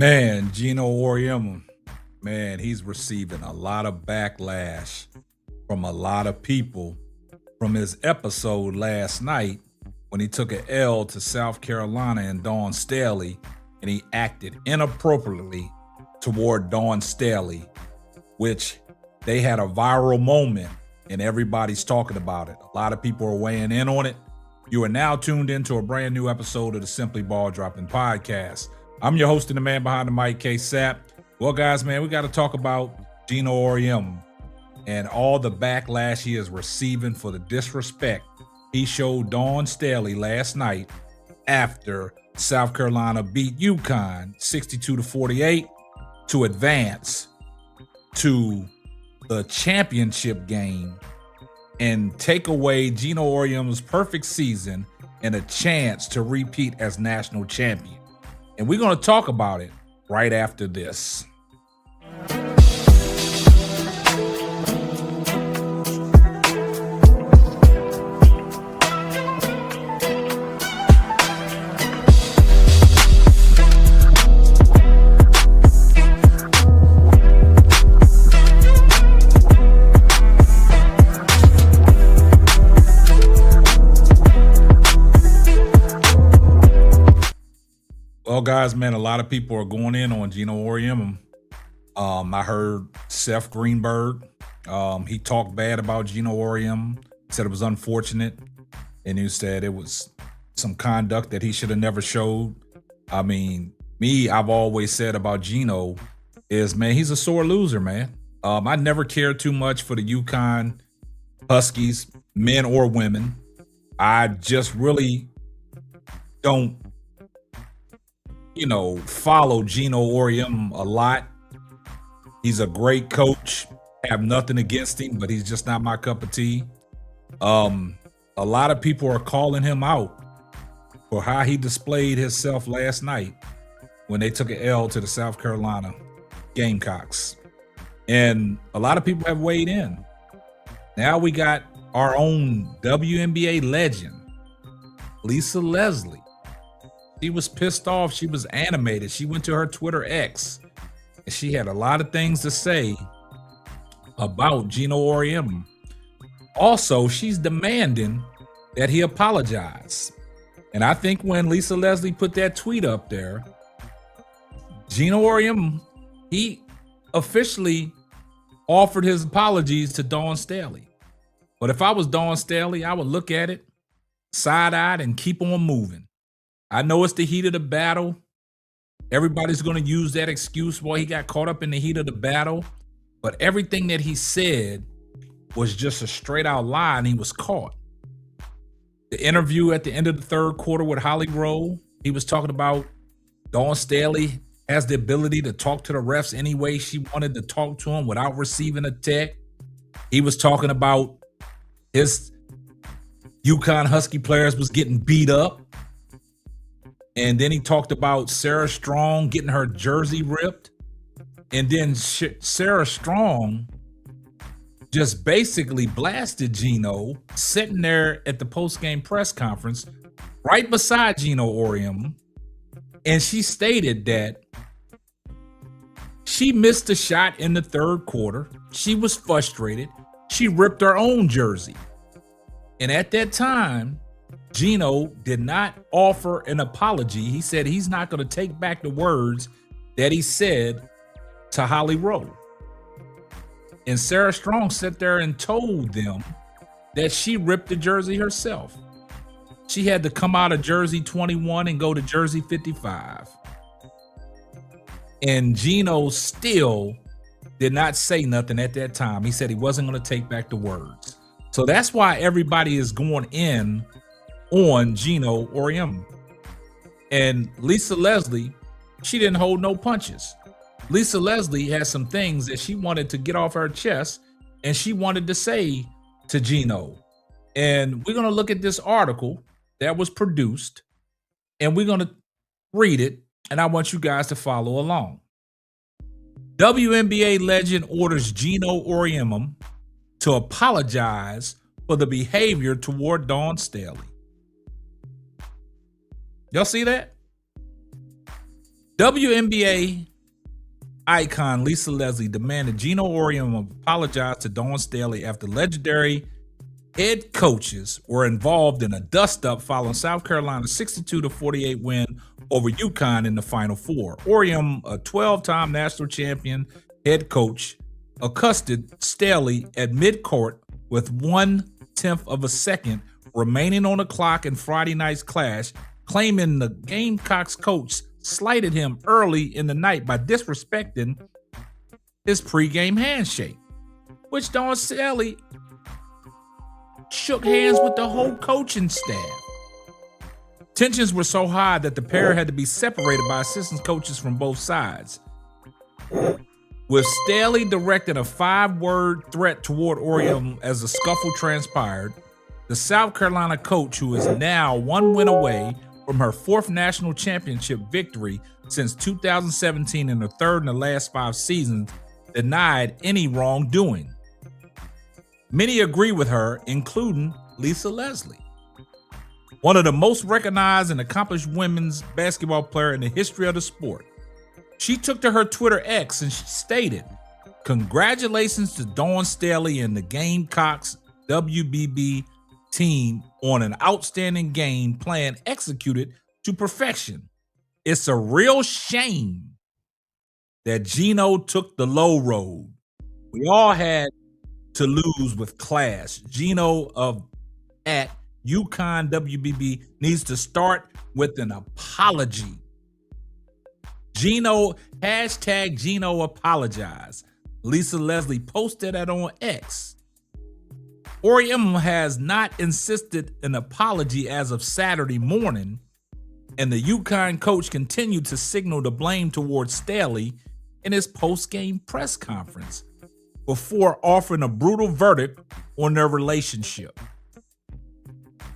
Man, Geno Auriemma, man, he's receiving a lot of backlash from a lot of people from his episode last night when he took an L to South Carolina and Dawn Staley, and he acted inappropriately toward Dawn Staley, which they had a viral moment and everybody's talking about it. A lot of people are weighing in on it. You are now tuned into a brand new episode of the Simply Ball Dropping Podcast. I'm your host and the man behind the mic, K Sap. Well, guys, man, we got to talk about Geno Auriemma and all the backlash he is receiving for the disrespect he showed Dawn Staley last night after South Carolina beat UConn 62-48 to advance to the championship game and take away Geno Auriemma's perfect season and a chance to repeat as national champion. And we're going to talk about it right after this. Well, guys, man, a lot of people are going in on Geno Auriemma. I heard Seth Greenberg. He talked bad about Geno Auriemma, said it was unfortunate, and he said it was some conduct that he should have never showed. I mean, I've always said about Geno is, man, he's a sore loser, man. I never cared too much for the UConn Huskies, men or women. I just really don't follow Geno Auriemma a lot. He's a great coach. Have nothing against him, but he's just not my cup of tea. A lot of people are calling him out for how he displayed himself last night when they took an L to the South Carolina Gamecocks. And a lot of people have weighed in. Now we got our own WNBA legend, Lisa Leslie. She was pissed off. She was animated. She went to her Twitter X, and she had a lot of things to say about Geno Auriemma. Also, she's demanding that he apologize. And I think when Lisa Leslie put that tweet up there, Geno Auriemma, he officially offered his apologies to Dawn Staley. But if I was Dawn Staley, I would look at it side-eyed and keep on moving. I know it's the heat of the battle. Everybody's going to use that excuse. Boy, he got caught up in the heat of the battle. But everything that he said was just a straight out lie, and he was caught. The interview at the end of the third quarter with Holly Rowe, he was talking about Dawn Staley has the ability to talk to the refs any way she wanted to talk to him without receiving a tech. He was talking about his UConn Husky players was getting beat up. And then he talked about Sarah Strong getting her jersey ripped. And then Sarah Strong just basically blasted Geno sitting there at the post-game press conference right beside Geno Auriemma. And she stated that she missed a shot in the third quarter. She was frustrated. She ripped her own jersey. And at that time, Geno did not offer an apology. He said he's not going to take back the words that he said to Holly Rowe. And Sarah Strong sat there and told them that she ripped the jersey herself. She had to come out of jersey 21 and go to jersey 55. And Geno still did not say nothing at that time. He said he wasn't going to take back the words. So that's why everybody is going in on Geno Auriemma. And Lisa Leslie, she didn't hold no punches. Lisa Leslie had some things that she wanted to get off her chest, and she wanted to say to Geno. And we're going to look at this article that was produced, and we're going to read it, and I want you guys to follow along. WNBA legend orders Geno Auriemma to apologize for the behavior toward Dawn Staley. Y'all see that? WNBA icon Lisa Leslie demanded Geno Auriemma apologize to Dawn Staley after legendary head coaches were involved in a dust-up following South Carolina's 62-48 win over UConn in the Final Four. Auriemma, a 12-time national champion head coach, accosted Staley at midcourt with 1/10 of a second remaining on the clock in Friday night's clash, claiming the Gamecocks coach slighted him early in the night by disrespecting his pregame handshake, which Dawn Staley shook hands with the whole coaching staff. Tensions were so high that the pair had to be separated by assistant coaches from both sides. With Staley directing a 5-word threat toward Auriemma as the scuffle transpired, the South Carolina coach, who is now 1 win away from her 4th national championship victory since 2017 and her 3rd in the last 5 seasons, denied any wrongdoing. Many agree with her, including Lisa Leslie, one of the most recognized and accomplished women's basketball player in the history of the sport. She took to her Twitter X and she stated, "Congratulations to Dawn Staley and the Gamecocks WBB team on an outstanding game plan executed to perfection. It's a real shame that Geno took the low road. We all had to lose with class. Geno at UConn WBB needs to start with an apology. Geno, #Geno apologize." Lisa Leslie posted that on X. Auriemma has not insisted an apology as of Saturday morning, and the UConn coach continued to signal the blame towards Staley in his post-game press conference before offering a brutal verdict on their relationship.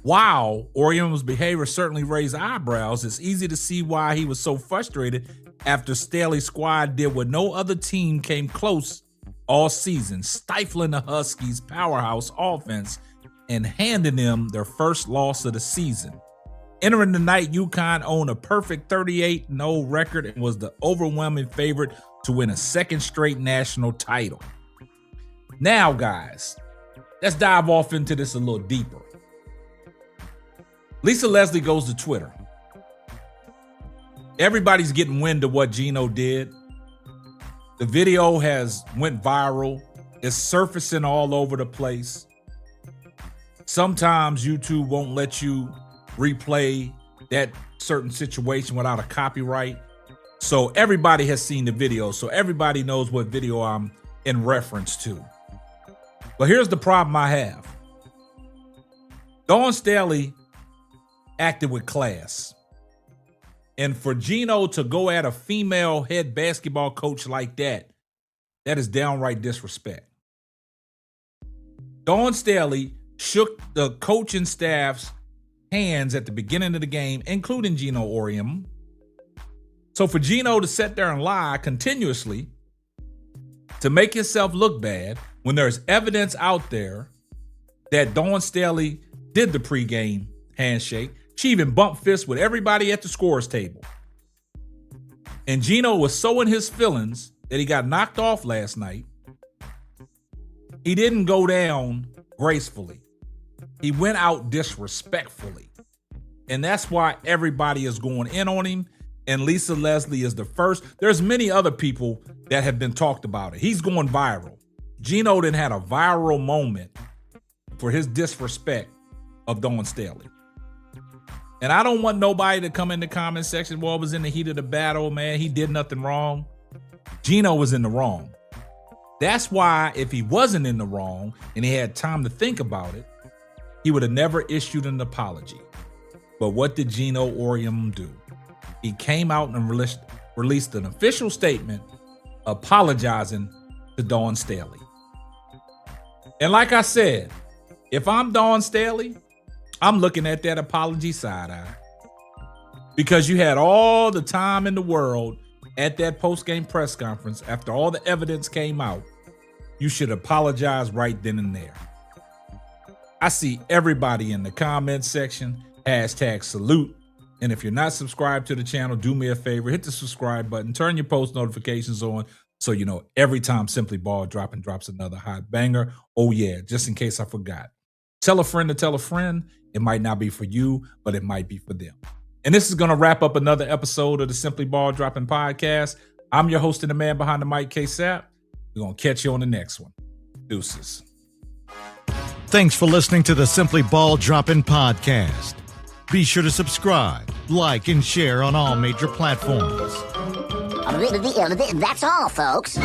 While Auriemma's behavior certainly raised eyebrows, it's easy to see why he was so frustrated after Staley's squad did what no other team came close all season, stifling the Huskies' powerhouse offense and handing them their first loss of the season. Entering the night, UConn owned a perfect 38-0 record and was the overwhelming favorite to win a 2nd straight national title. Now, guys, let's dive off into this a little deeper. Lisa Leslie goes to Twitter. Everybody's getting wind of what Geno did. The video has went viral. It's surfacing all over the place. Sometimes YouTube won't let you replay that certain situation without a copyright. So everybody has seen the video. So everybody knows what video I'm in reference to. But here's the problem I have. Dawn Staley acted with class. And for Geno to go at a female head basketball coach like that, that is downright disrespect. Dawn Staley shook the coaching staff's hands at the beginning of the game, including Geno Auriemma. So for Geno to sit there and lie continuously to make himself look bad when there's evidence out there that Dawn Staley did the pregame handshake. She even bumped fists with everybody at the scorer's table. And Geno was so in his feelings that he got knocked off last night. He didn't go down gracefully. He went out disrespectfully. And that's why everybody is going in on him. And Lisa Leslie is the first. There's many other people that have been talked about it. He's going viral. Geno then had a viral moment for his disrespect of Dawn Staley. And I don't want nobody to come in the comment section, well, it was in the heat of the battle, man. He did nothing wrong. Geno was in the wrong. That's why if he wasn't in the wrong and he had time to think about it, he would have never issued an apology. But what did Geno Auriemma do? He came out and released an official statement apologizing to Dawn Staley. And like I said, if I'm Dawn Staley, I'm looking at that apology side-eye. Because you had all the time in the world at that post-game press conference after all the evidence came out. You should apologize right then and there. I see everybody in the comment section, #salute And if you're not subscribed to the channel, do me a favor, hit the subscribe button, turn your post notifications on so you know every time Simply Ball drops another hot banger. Oh yeah, just in case I forgot. Tell a friend to tell a friend. It might not be for you, but it might be for them. And this is going to wrap up another episode of the Simply Ball Dropping Podcast. I'm your host and the man behind the mic, K-Sap. We're going to catch you on the next one. Deuces. Thanks for listening to the Simply Ball Dropping Podcast. Be sure to subscribe, like, and share on all major platforms. That's all, folks.